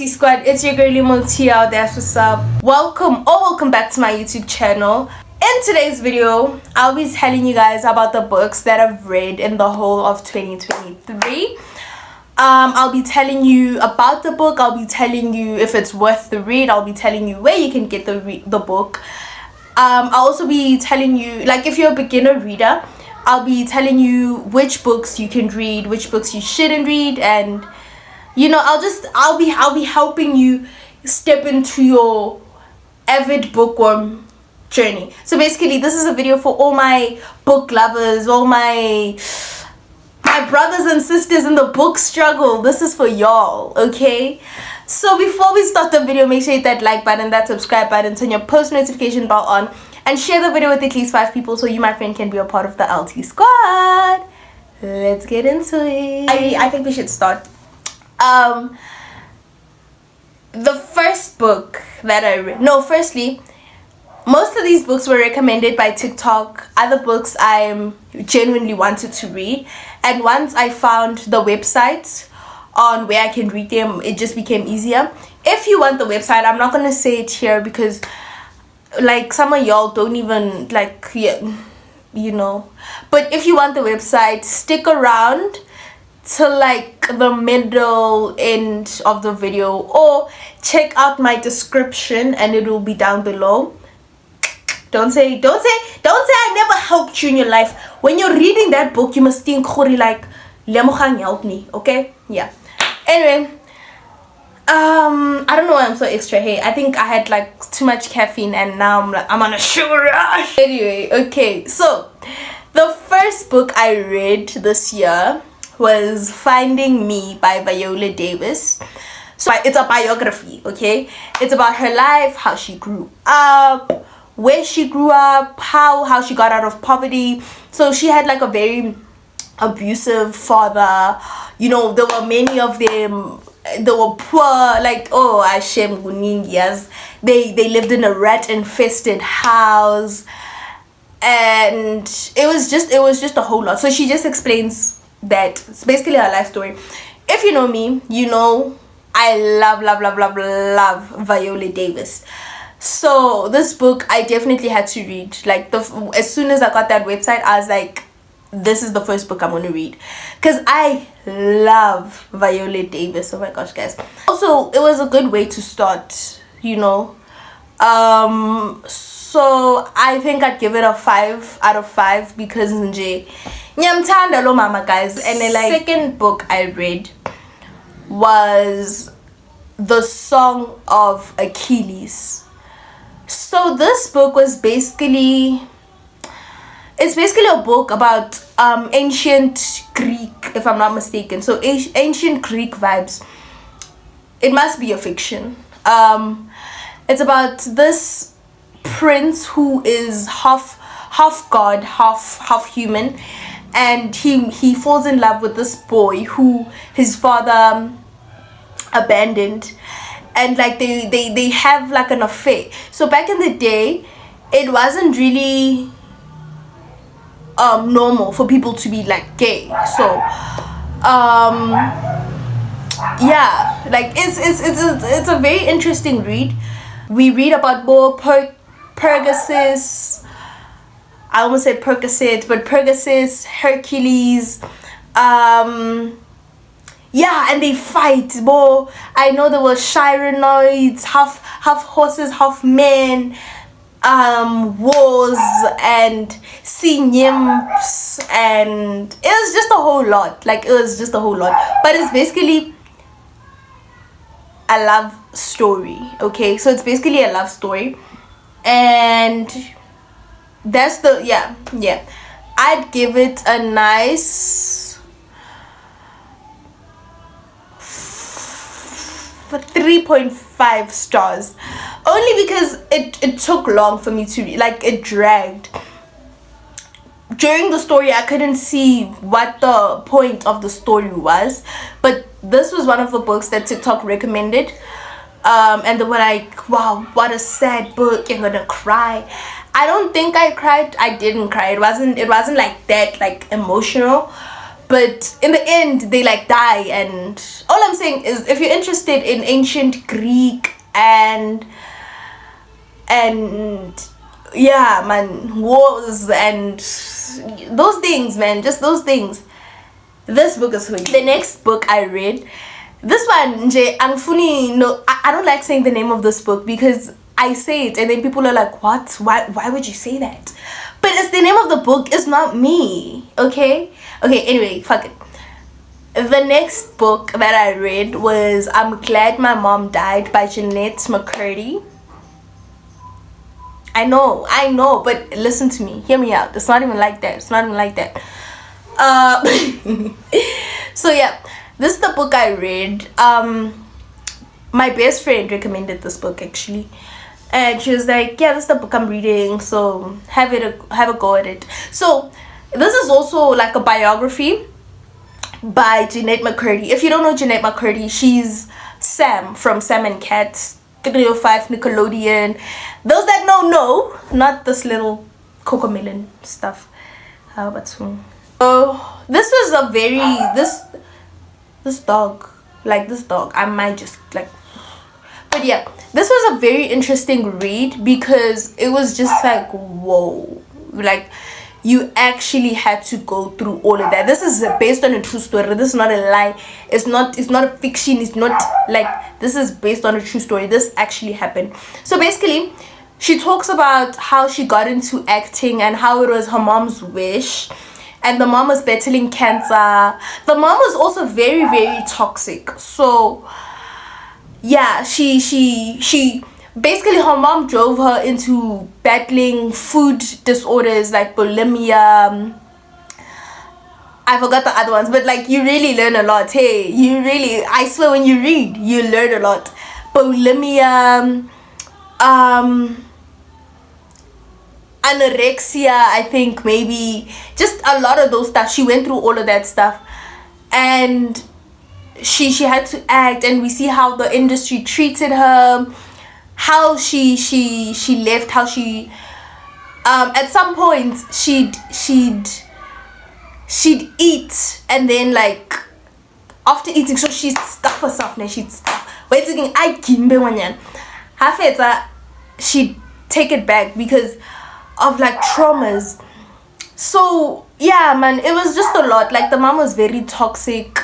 LT Squad, it's your girl Lemogang. That's what's up. Welcome back to my YouTube channel. In today's video, I'll be telling you guys about the books that I've read in the whole of 2023. I'll be telling you about the book. I'll be telling you if it's worth the read. I'll be telling you where you can get the book. I'll also be telling you, like, if you're a beginner reader, I'll be telling you which books you can read, which books you shouldn't read, and you know, I'll be helping you step into your avid bookworm journey. So basically, this is a video for all my book lovers, all my brothers and sisters in the book struggle. This is for y'all, okay? So before we start the video, make sure you hit that like button, that subscribe button, turn your post notification bell on, and share the video with at least 5 people so you, my friend, can be a part of the LT Squad. Let's get into it. I think we should start. The first book that I read, firstly, most of these books were recommended by TikTok. Other books I genuinely wanted to read, and once I found the website on where I can read them, it just became easier. If you want the website, I'm not gonna say it here because like some of y'all don't even like, yeah, you know, but if you want the website, stick around till like the middle end of the video, or check out my description and it will be down below. Don't say I never helped you in your life. When you're reading that book, you must think, like, Lemogang helped me, okay? Yeah. Anyway, I don't know why I'm so extra. Hey, I think I had like too much caffeine and now I'm on a sugar rush. Anyway, okay, so the first book I read this year was Finding Me by Viola Davis. So it's a biography, okay? It's about her life, how she grew up, where she grew up, how she got out of poverty. So she had like a very abusive father. You know, there were many of them. They were poor, like, oh, Hashem Guningias. They lived in a rat-infested house, and it was just a whole lot. So she just explains that. It's basically her life story. If you know me, you know I love Viola Davis. So this book I definitely had to read. Like, as soon as I got that website, I was like, this is the first book I'm going to read, because I love Viola Davis. Oh my gosh, guys. Also, it was a good way to start, you know. So I think I'd give it a 5 out of 5 because nje nyamthanda lo mama, guys. And then, like, second book I read was The Song of Achilles. So this book was basically, it's basically a book about ancient Greek, if I'm not mistaken. So ancient Greek vibes. It must be a fiction. It's about this prince who is half god, half human, and he falls in love with this boy who his father abandoned, and like they have like an affair. So back in the day, it wasn't really normal for people to be like gay. So yeah, like it's a very interesting read. We read about more Pegasus, I almost said Percocet, but Pegasus, Hercules, yeah, and they fight more. I know there were Chironoids, half horses, half men, wars and sea nymphs, and it was just a whole lot. Like, it was just a whole lot. But it's basically a love story, okay? So it's basically a love story, and that's the yeah. I'd give it a nice 3.5 stars, only because it took long for me to read. Like, it dragged. During the story, I couldn't see what the point of the story was, but this was one of the books that TikTok recommended, and they were like, wow, what a sad book, you're gonna cry. I don't think I cried. I didn't cry. It wasn't like that, like, emotional, but in the end they like die. And all I'm saying is, if you're interested in ancient Greek and yeah man, wars and those things, man, just those things, this book is for you. The next book I read, this one, Angfuni, no, I don't like saying the name of this book because I say it and then people are like, what? Why would you say that? But it's the name of the book, it's not me, okay? Okay, anyway, fuck it. The next book that I read was I'm Glad My Mom Died by Jeanette McCurdy. I know, but listen to me, hear me out. It's not even like that. So yeah, this is the book I read. My best friend recommended this book actually, and she was like, yeah, this is the book I'm reading, so have a go at it. So this is also like a biography by Jeanette McCurdy. If you don't know Jeanette McCurdy, she's Sam from Sam and Cat, 305 Nickelodeon. Those that know, not this little Cocomelon stuff. How about soon? So this was a very this dog, I might just like, but yeah, this was a very interesting read because it was just like, whoa, like you actually had to go through all of that. This is based on a true story. This is not a lie. It's not a fiction. It's not like, this is based on a true story. This actually happened. So basically, she talks about how she got into acting and how it was her mom's wish, and the mom was battling cancer. The mom was also very, very toxic. So yeah, she basically, her mom drove her into battling food disorders like bulimia. I forgot the other ones, but like, you really learn a lot. Hey, I swear, when you read, you learn a lot. Bulimia, anorexia, I think, maybe, just a lot of those stuff. She went through all of that stuff, and she had to act, and we see how the industry treated her, how she left, how she at some point she'd eat, and then like after eating, so she'd stuff herself, and she'd stuff waiting, I kimbe wanyan hafeta, she'd take it back because of like traumas. So yeah man, it was just a lot. Like, the mom was very toxic.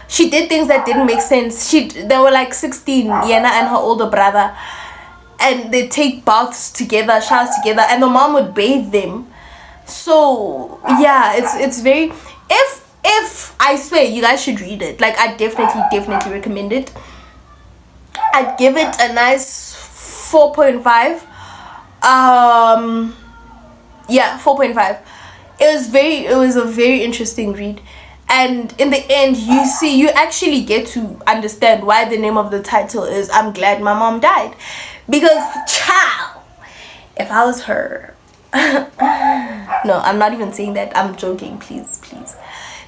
She did things that didn't make sense. They were like 16, Yena and her older brother, and they take baths together, showers together, and the mom would bathe them. So yeah, it's very, if I swear, you guys should read it. Like, I definitely recommend it. I'd give it a nice 4.5. Yeah, 4.5. It was a very interesting read, and in the end, you actually get to understand why the name of the title is I'm Glad My Mom Died. Because, child, if I was her, no, I'm not even saying that, I'm joking, please.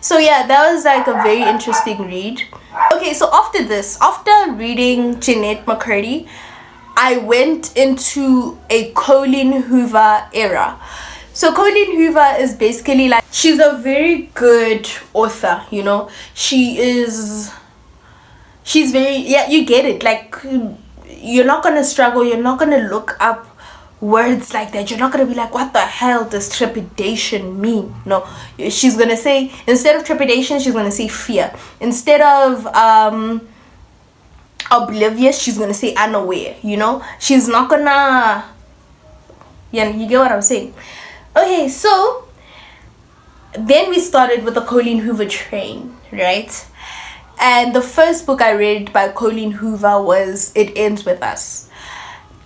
So yeah, that was like a very interesting read. Okay, so after reading Jeanette McCurdy, I went into a Colleen Hoover era. So Colleen Hoover is basically like, she's a very good author, you know. She's very, yeah, you get it. Like, you're not gonna struggle, you're not gonna look up words like that, you're not gonna be like, what the hell does trepidation mean? No, she's gonna say, instead of trepidation, she's gonna say fear. Instead of oblivious, she's gonna say unaware, you know. She's not gonna, yeah, you get what I'm saying. Okay, so then we started with the Colleen Hoover train, right? And the first book I read by Colleen Hoover was It Ends With Us.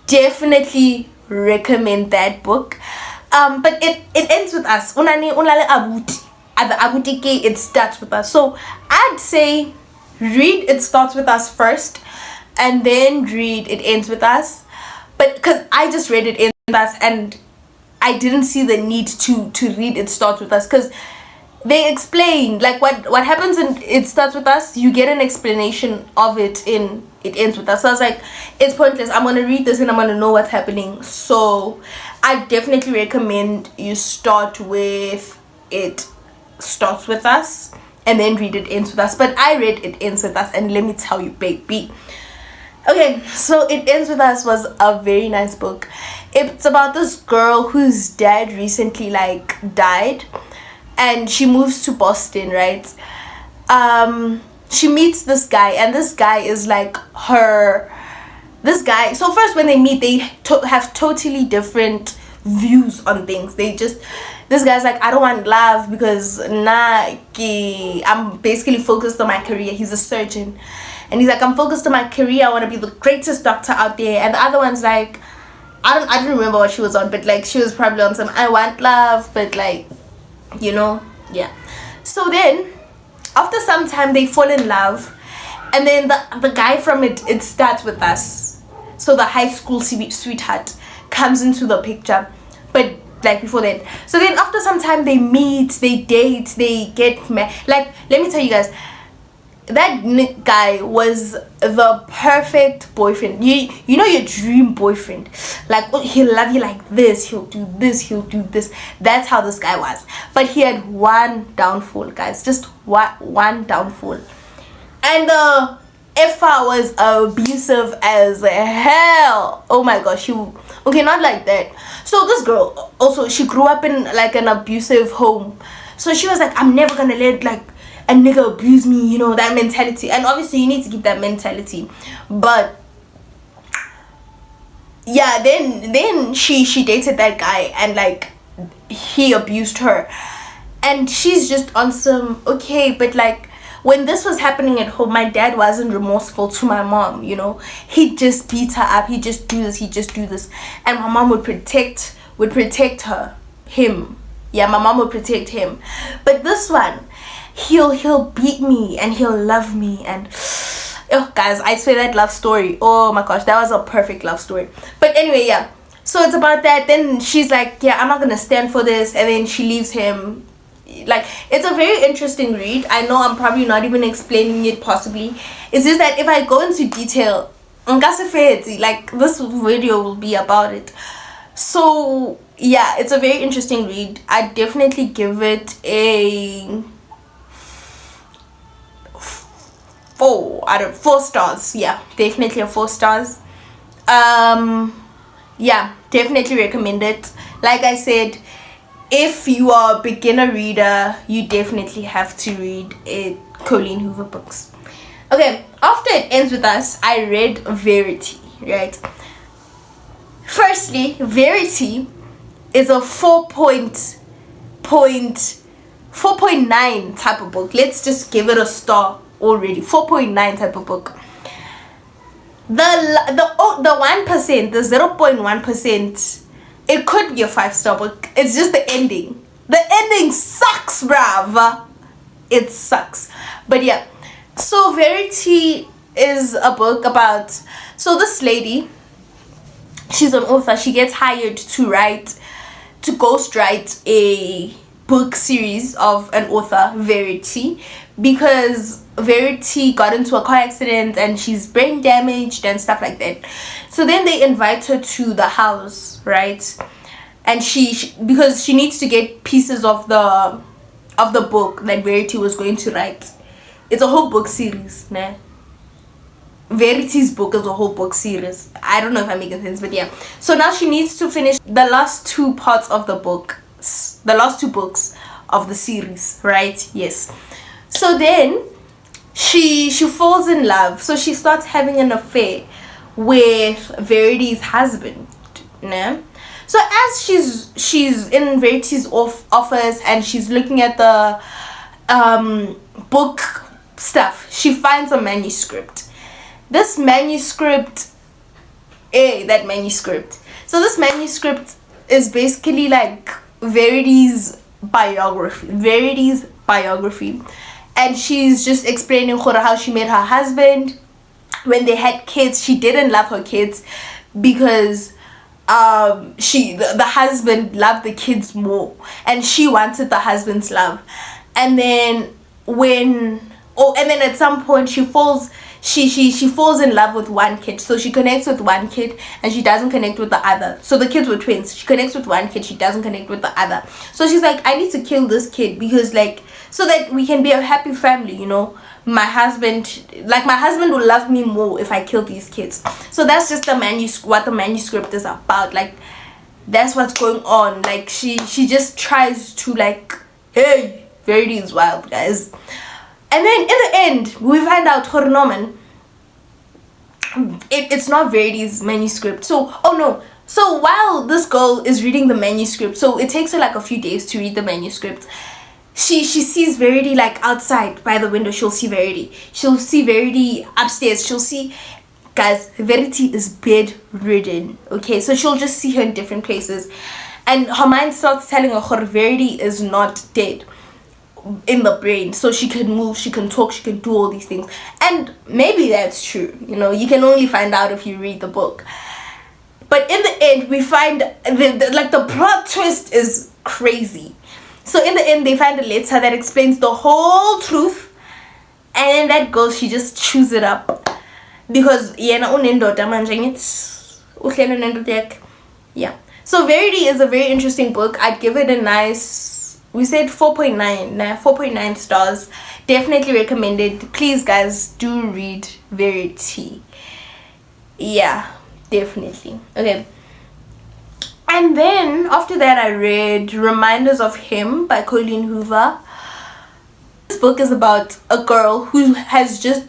Definitely recommend that book. But it ends with us. Unale abuti. At the abuti ke, it starts with us. So I'd say read It Starts With Us first, and then read It Ends With Us. But because I just read It Ends With Us, and I didn't see the need to read It Starts With Us, because they explain like what happens in It Starts With Us. You get an explanation of it in It Ends With Us. So I was like, it's pointless, I'm gonna read this and I'm gonna know what's happening. So I definitely recommend you start with It Starts With Us and then read It Ends With Us. But I read It Ends With Us, and let me tell you, baby. Okay, so It Ends With Us was a very nice book. It's about this girl whose dad recently died, and she moves to Boston, right? She meets this guy, and this guy is this guy. So first, when they meet, they have totally different views on things. This guy's like, I don't want love because I'm basically focused on my career. He's a surgeon, and he's like, I'm focused on my career. I want to be the greatest doctor out there. And the other one's like, I don't remember what she was on, but she was probably on some I want love, but yeah. So then after some time they fall in love, and then the guy from It Starts With Us, so the high school sweetheart, comes into the picture, but before that. So then after some time they meet, they date, they get married. Let me tell you guys, that guy was the perfect boyfriend. You know, your dream boyfriend. He'll love you like this, he'll do this, he'll do this. That's how this guy was. But he had one downfall, guys. Just one downfall. And the Effa was abusive as hell. Oh my gosh. Okay, not like that. So this girl also, she grew up in an abusive home. So she was like, I'm never gonna let a nigga abuse me, that mentality. And obviously you need to keep that mentality. But yeah, then she dated that guy, and he abused her. And she's just on some, okay, but when this was happening at home, my dad wasn't remorseful to my mom, He'd just beat her up, he'd just do this. And my mom would protect him. Yeah, my mom would protect him. But this one, he'll beat me and he'll love me, and oh guys, I swear, that love story, oh my gosh, that was a perfect love story. But anyway, yeah, so it's about that. Then she's like, yeah, I'm not gonna stand for this, and then she leaves him. It's a very interesting read. I know I'm probably not even explaining it possibly. It's just that if I go into detail, this video will be about it. So yeah, it's a very interesting read. I definitely give it a 4 out of 4 stars. Yeah, definitely a 4 stars. Yeah, definitely recommend it. Like I said, if you are a beginner reader, you definitely have to read Colleen Hoover books. Okay, after It Ends With Us, I read Varity, right? Firstly, Varity is a 4.9 type of book. Let's just give it a star already. 4.9 type of book. The 1%, the 0.1%, it could be a 5-star book. It's just the ending. The ending sucks, bruv. It sucks. But yeah, so Varity is a book about, so this lady, she's an author. She gets hired to ghostwrite a book series of an author, Varity, because Varity got into a car accident and she's brain damaged and stuff like that. So then they invite her to the house, right? And she because she needs to get pieces of the book that Varity was going to write. It's a whole book series, nah. Verity's book is a whole book series. I don't know if I'm making sense, but yeah. So now she needs to finish the last 2 parts of the book, the last 2 books of the series, right? Yes. So then she falls in love. So she starts having an affair with Verity's husband, nah. So as she's in Verity's office and she's looking at the book stuff, she finds a manuscript. This manuscript, that manuscript. So this manuscript is basically Verity's biography. And she's just explaining how she met her husband. When they had kids, she didn't love her kids because the husband loved the kids more, and she wanted the husband's love. And then at some point she she falls in love with one kid, so she connects with one kid and she doesn't connect with the other. So the kids were twins. She connects with one kid, she doesn't connect with the other. So she's like, I need to kill this kid because like so that we can be a happy family, you know. My husband will love me more if I kill these kids. So that's just what the manuscript is about. Like that's what's going on. Like she just tries to like, hey, Verity is wild, guys. And then in the end we find out Norman, it's not Verity's manuscript. So so while this girl is reading the manuscript, so it takes her like a few days to read the manuscript, she sees Verity like outside by the window. She'll see Verity upstairs. She'll see, guys, Verity is bedridden, okay? So she'll just see her in different places and her mind starts telling her Verity is not dead in the brain, so she can move, she can talk, she can do all these things. And maybe that's true, you know. You can only find out if you read the book. But in the end we find the plot twist is crazy. So in the end they find a letter that explains the whole truth, and then that girl, she just chews it up because yeah. So Verity is a very interesting book. I'd give it a nice, we said 4.9 stars. Definitely recommended. Please guys, do read Verity. Yeah, definitely. Okay. And then after that I read Reminders of Him by Colleen Hoover. This book is about a girl who has just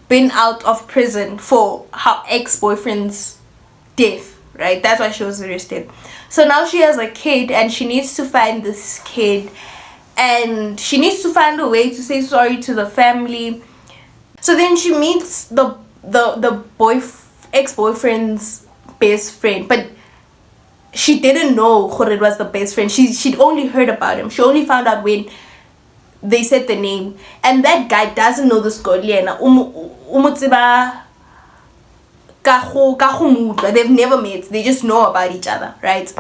been out of prison for her ex-boyfriend's death, right? That's why she was arrested. So now she has a kid and she needs to find this kid and she needs to find a way to say sorry to the family. So then she meets the ex-boyfriend's best friend, but she didn't know it was the best friend. She'd only heard about him. She only found out when they said the name, and that guy doesn't know this girl. They've never met. They just know about each other, right?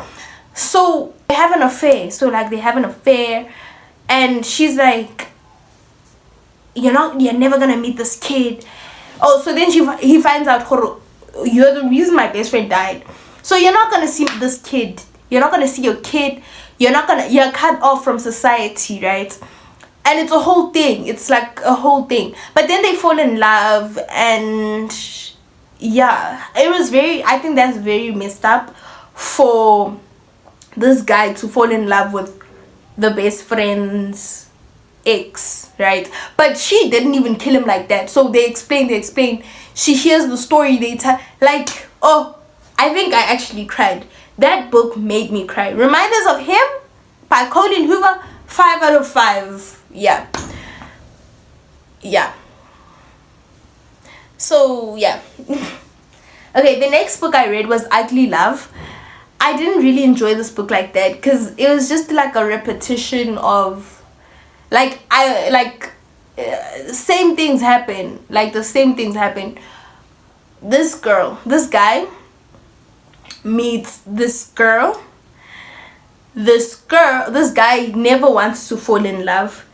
So they have an affair. And she's like, you're never gonna meet this kid. Oh, so then he finds out, you're the reason my best friend died. So you're not gonna see this kid. You're not gonna see your kid. You're cut off from society, right? And it's a whole thing. It's like a whole thing. But then they fall in love, and yeah, I think that's very messed up for this guy to fall in love with the best friend's ex, right? But she didn't even kill him like that. So they explain. She hears the story, they tell, like, oh, I think I actually cried. That book made me cry. Reminders of Him by Colleen Hoover, 5 out of 5. Yeah. So yeah. Okay, the next book I read was Ugly Love. I didn't really enjoy this book like that because it was just like a repetition of same things happen. Like the same things happen. This guy meets this girl. This guy never wants to fall in love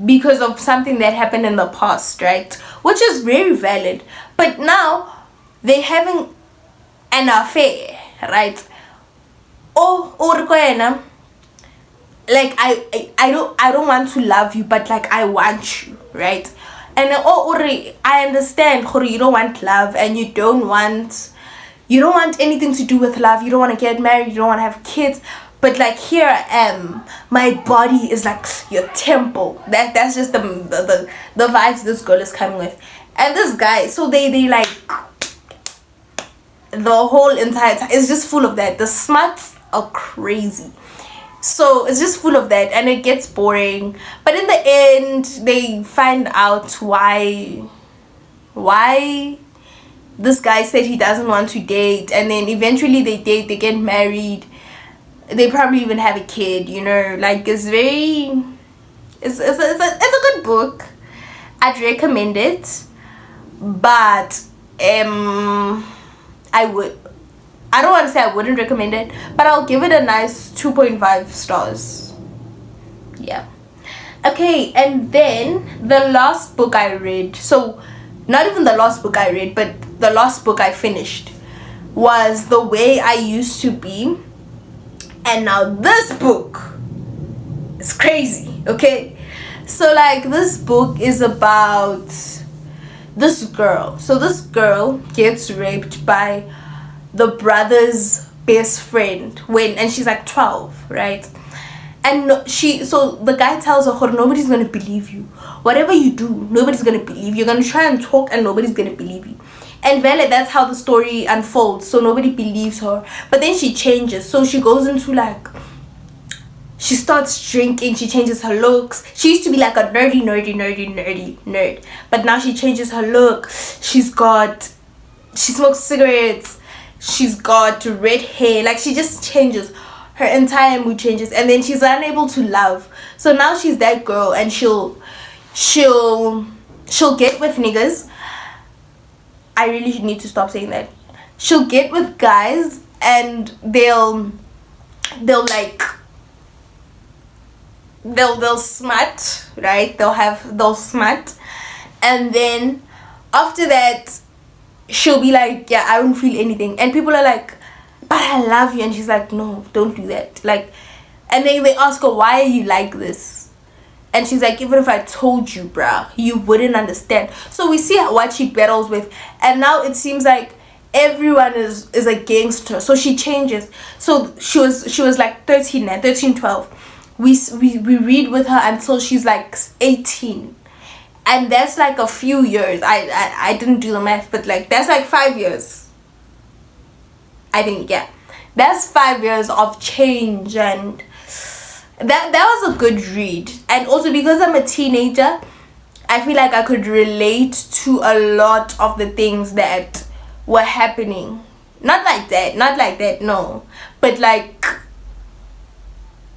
because of something that happened in the past, right? Which is very valid. But now they're having an affair, right? Like I don't want to love you, but like I want you, right? And I understand you don't want love and you don't want anything to do with love. You don't want to get married, you don't want to have kids. But like here I am, my body is like your temple. That's just the vibes this girl is coming with. And this guy, so they like the whole entire time is just full of that. The smuts are crazy. So it's just full of that and it gets boring. But in the end they find out why this guy said he doesn't want to date, and then eventually they date, they get married. They probably even have a kid, you know. Like it's a good book. I'd recommend it. But I don't want to say I wouldn't recommend it, but I'll give it a nice 2.5 stars. Yeah. Okay, and then the last book I read. So not even the last book I read, but the last book I finished, was The Way I Used to Be. And now this book is crazy, okay? So like, this book is about this girl. So this girl gets raped by the brother's best friend and she's like 12, right? And so the guy tells her, nobody's gonna believe you. Whatever you do, nobody's gonna believe you. You're gonna try and talk and nobody's gonna believe you. And Vele, that's how the story unfolds. So nobody believes her. But then she changes. So she goes into like, she starts drinking, she changes her looks. She used to be like a nerdy nerd. But now she changes her look. She smokes cigarettes. She's got red hair. Like, she just changes. Her entire mood changes. And then she's unable to love. So now she's that girl, and she'll get with niggas. I really need to stop saying that. She'll get with guys, and they'll smut, right? They'll smut, and then after that she'll be like, yeah, I don't feel anything, and people are like, but I love you, and she's like, no, don't do that. Like, and then they ask her, why are you like this? And she's like, even if I told you, bruh, you wouldn't understand. So we see what she battles with, and now it seems like everyone is against her. So she changes. So she was like 13, 12. We read with her until she's like 18, and that's like a few years. I didn't do the math, but like, that's like 5 years, I think. Yeah, that's 5 years of change, and that was a good read. And also, because I'm a teenager, I feel like I could relate to a lot of the things that were happening. Not like that, no, but like,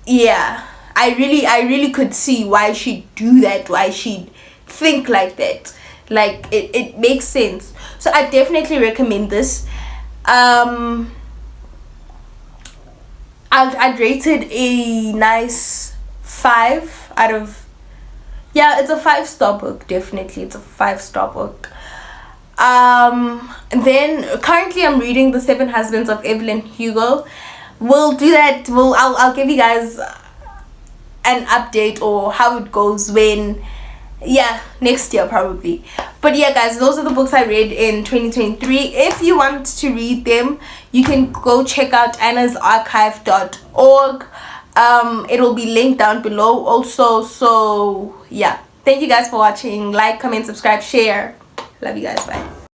yeah, I really could see why she'd do that, why she'd think like that. Like, it makes sense. So I definitely recommend this. I'd rate it a nice 5 out of, yeah, it's a 5-star book. Definitely, it's a 5-star book. Then currently I'm reading The 7 Husbands of Evelyn Hugo. We'll do that. I'll give you guys an update or how it goes when, yeah, next year probably. But yeah, guys, those are the books I read in 2023. If you want to read them, you can go check out annasarchive.org. It will be linked down below also. So yeah, thank you guys for watching. Like, comment, subscribe, share. Love you guys. Bye.